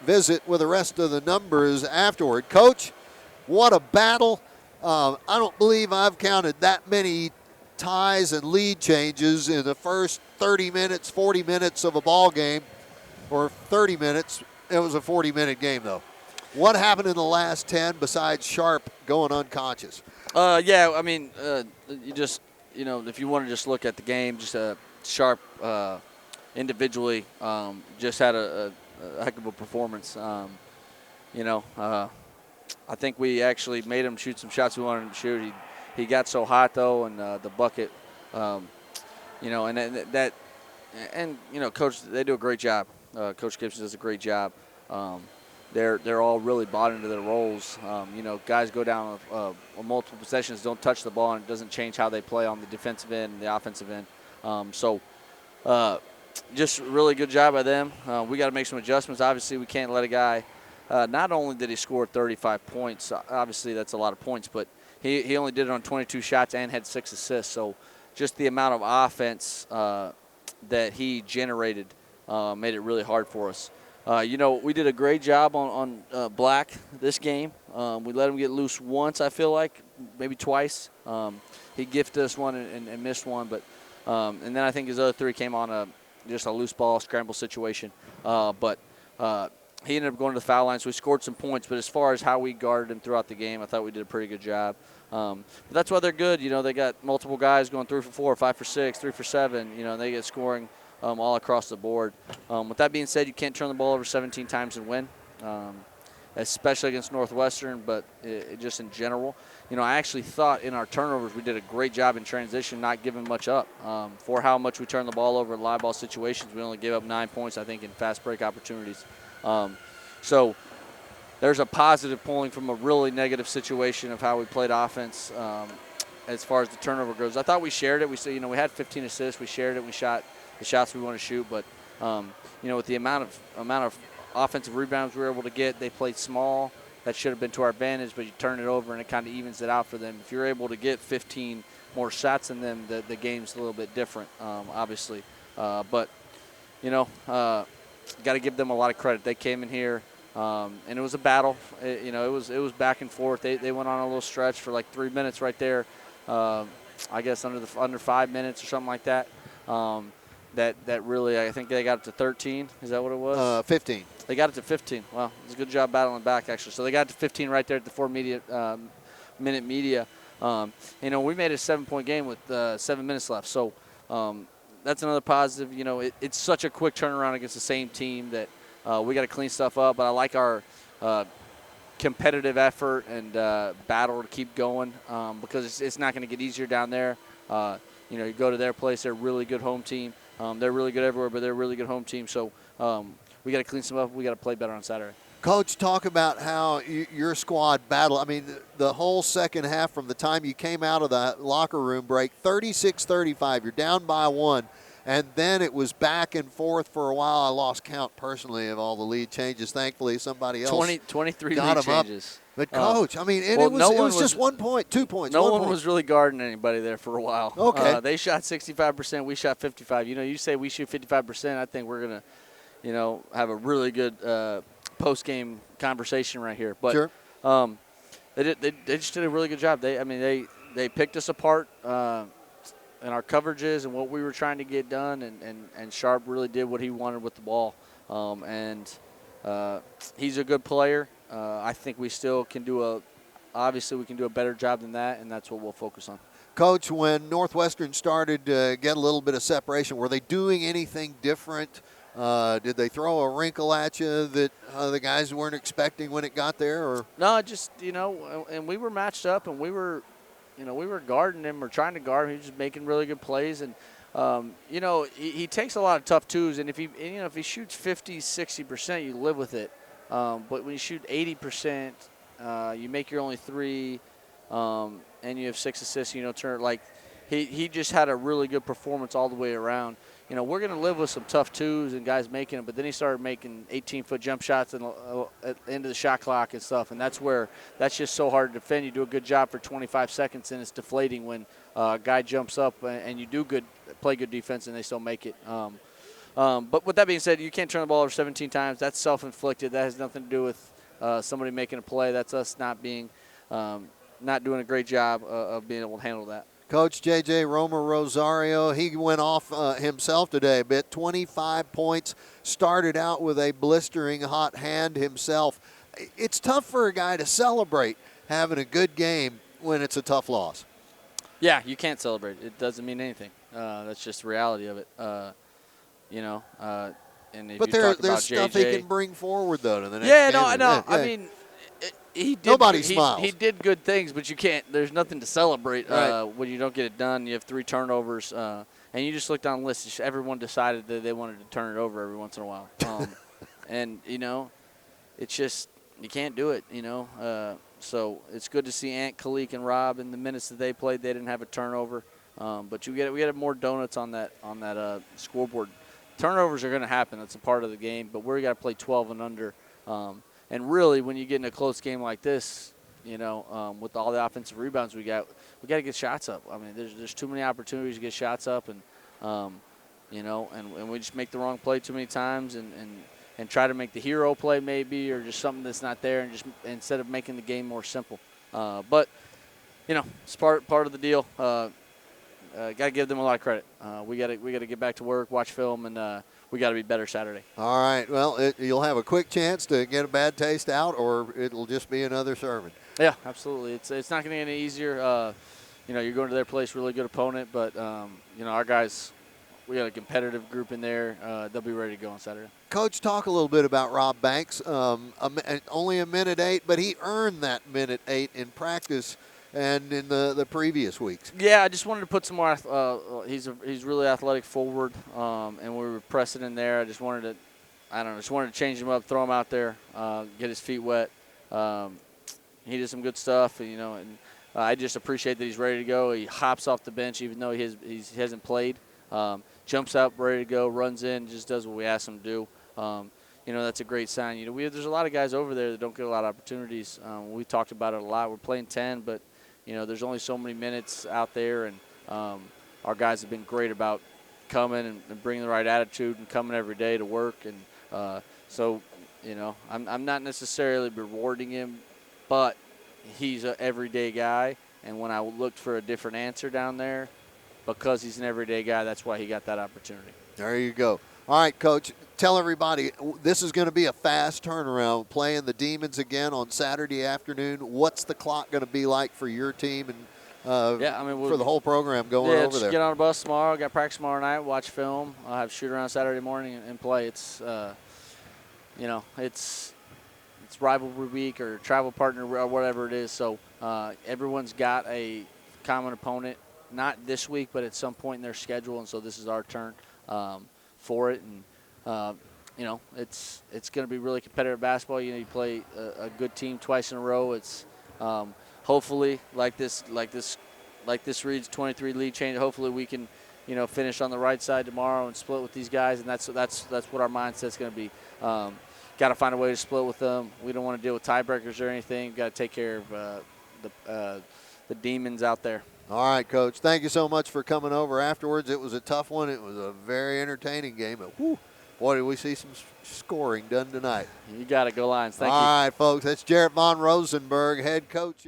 visit with the rest of the numbers afterward. Coach, what a battle. I don't believe I've counted that many ties and lead changes in the first 30 minutes, 40 minutes of a ball game, or 30 minutes. It was a 40-minute game, though. What happened in the last 10 besides Sharp going unconscious? Yeah, I mean, you just, if you want to just look at the game, just Sharp individually just had a heck of a performance. I think we actually made him shoot some shots we wanted him to shoot. He got so hot, though, and the bucket, and Coach, they do a great job. Coach Gibson does a great job. They're all really bought into their roles. Guys go down multiple possessions, don't touch the ball, and it doesn't change how they play on the defensive end and the offensive end. Just really good job by them. We got to make some adjustments. Obviously, we can't let a guy not only did he score 35 points, obviously that's a lot of points, but he only did it on 22 shots and had 6 assists. So just the amount of offense that he generated made it really hard for us. We did a great job on Black this game. We let him get loose once, I feel like, maybe twice. He gifted us one and missed one, but and then I think his other 3 came on just a loose ball scramble situation. But he ended up going to the foul line, so we scored some points. But as far as how we guarded him throughout the game, I thought we did a pretty good job. But that's why they're good. They got multiple guys going 3 for 4, 5 for 6, 3 for 7. They get scoring all across the board. With that being said, you can't turn the ball over 17 times and win, especially against Northwestern, but just in general. I actually thought in our turnovers we did a great job in transition, not giving much up. For how much we turned the ball over in live ball situations, we only gave up 9 points, I think, in fast break opportunities. So there's a positive pulling from a really negative situation of how we played offense as far as the turnover goes. I thought we shared it. We said, we had 15 assists. We shared it. We shot the shots we want to shoot. But, with the amount of offensive rebounds we were able to get, they played small. That should have been to our advantage, but you turn it over and it kind of evens it out for them. If you're able to get 15 more shots than them, the game's a little bit different, obviously. But got to give them a lot of credit. They came in here, and it was a battle. It was back and forth. They went on a little stretch for like 3 minutes right there. I guess under 5 minutes or something like that. That really, I think they got it to 13. Is that what it was? 15. They got it to 15. Well, it was a good job battling back, actually. So they got it to 15 right there at the 4-minute media. We made a 7-point game with 7 minutes left. So that's another positive. It's such a quick turnaround against the same team that we got to clean stuff up. But I like our competitive effort and battle to keep going because it's not going to get easier down there. You go to their place, they're a really good home team. They're really good everywhere, but they're a really good home team. So we got to clean some up. We got to play better on Saturday. Coach, talk about how your squad battled. I mean, the whole second half from the time you came out of the locker room break, 36-35. You're down by 1. And then it was back and forth for a while. I lost count personally of all the lead changes. Thankfully, somebody else 23 got lead them changes. Up. But, Coach, I mean, it was just 1 point, 2 points. No one was really guarding anybody there for a while. Okay. They shot 65%. We shot 55%. You say we shoot 55%. I think we're going to, have a really good post-game conversation right here. But sure. They just did a really good job. They picked us apart in our coverages and what we were trying to get done, and Sharp really did what he wanted with the ball. He's a good player. I think we still can obviously we can do a better job than that, and that's what we'll focus on. Coach, when Northwestern started to get a little bit of separation, were they doing anything different? Did they throw a wrinkle at you that the guys weren't expecting when it got there? Or no, just and we were matched up, and we were guarding him or trying to guard him. He was just making really good plays, and he takes a lot of tough twos, and if he shoots 50, 60%, you live with it. But when you shoot 80%, you make your only 3, and you have 6 assists. He just had a really good performance all the way around. We're going to live with some tough twos and guys making them, but then he started making 18-foot jump shots at the end of the shot clock and stuff, and that's just so hard to defend. You do a good job for 25 seconds, and it's deflating when a guy jumps up and you play good defense and they still make it. But with that being said, you can't turn the ball over 17 times. That's self-inflicted. That has nothing to do with somebody making a play. That's us not doing a great job of being able to handle that. Coach J.J. Romer Rosario, he went off himself today a bit. 25 points, started out with a blistering hot hand himself. It's tough for a guy to celebrate having a good game when it's a tough loss. Yeah, you can't celebrate. It doesn't mean anything. That's just the reality of it. And if but you talk about there's stuff JJ, he can bring forward, though, to the next yeah, game. no, I know. Yeah. I mean, he did. Nobody smiles. He did good things, but you can't. There's nothing to celebrate right. when you don't get it done. You have 3 turnovers, and you just look down the list. Everyone decided that they wanted to turn it over every once in a while, and it's just you can't do it. So it's good to see Ant, Kalik, and Rob in the minutes that they played. They didn't have a turnover, but we got more donuts on that scoreboard. Turnovers are going to happen. That's a part of the game, but we got to play 12 and under. And really, when you get in a close game like this, with all the offensive rebounds we got to get shots up. I mean, there's too many opportunities to get shots up, and and we just make the wrong play too many times, and try to make the hero play maybe, or just something that's not there, and just instead of making the game more simple. But it's part of the deal. Got to give them a lot of credit. We got to get back to work, watch film, and we got to be better Saturday. All right. Well, you'll have a quick chance to get a bad taste out, or it'll just be another sermon. Yeah, absolutely. It's not going to get any easier. You're going to their place, really good opponent, but our guys, we got a competitive group in there. They'll be ready to go on Saturday. Coach, talk a little bit about Rob Banks. Only a minute 8, but he earned that minute 8 in practice and in the previous weeks. Yeah, I just wanted to put some more. He's really athletic forward, and we were pressing in there. I just wanted to change him up, throw him out there, get his feet wet. He did some good stuff, and I just appreciate that he's ready to go. He hops off the bench even though he hasn't played. Jumps up, ready to go, runs in, just does what we ask him to do. That's a great sign. There's a lot of guys over there that don't get a lot of opportunities. We talked about it a lot. We're playing 10, but there's only so many minutes out there, and our guys have been great about coming and bringing the right attitude and coming every day to work. And I'm not necessarily rewarding him, but he's an everyday guy. And when I looked for a different answer down there, because he's an everyday guy, that's why he got that opportunity. There you go. All right, Coach, tell everybody this is going to be a fast turnaround, playing the Demons again on Saturday afternoon. What's the clock going to be like for your team and for the whole program going over there? Get on a bus tomorrow, got practice tomorrow night, watch film. I'll have shoot around Saturday morning and play. It's rivalry week or travel partner or whatever it is. So everyone's got a common opponent, not this week, but at some point in their schedule, and so this is our turn for it. And it's going to be really competitive basketball. You play a good team twice in a row. It's hopefully like this reads 23 lead change. Hopefully we can finish on the right side tomorrow and split with these guys, and that's what our mindset's going to be. Got to find a way to split with them. We don't want to deal with tiebreakers or anything. Got to take care of the Demons out there. All right, Coach. Thank you so much for coming over afterwards. It was a tough one. It was a very entertaining game. But, boy, did we see some scoring done tonight. You got it. Go Lions. Thank you. All right, folks. That's Jarrett Von Rosenberg, head coach.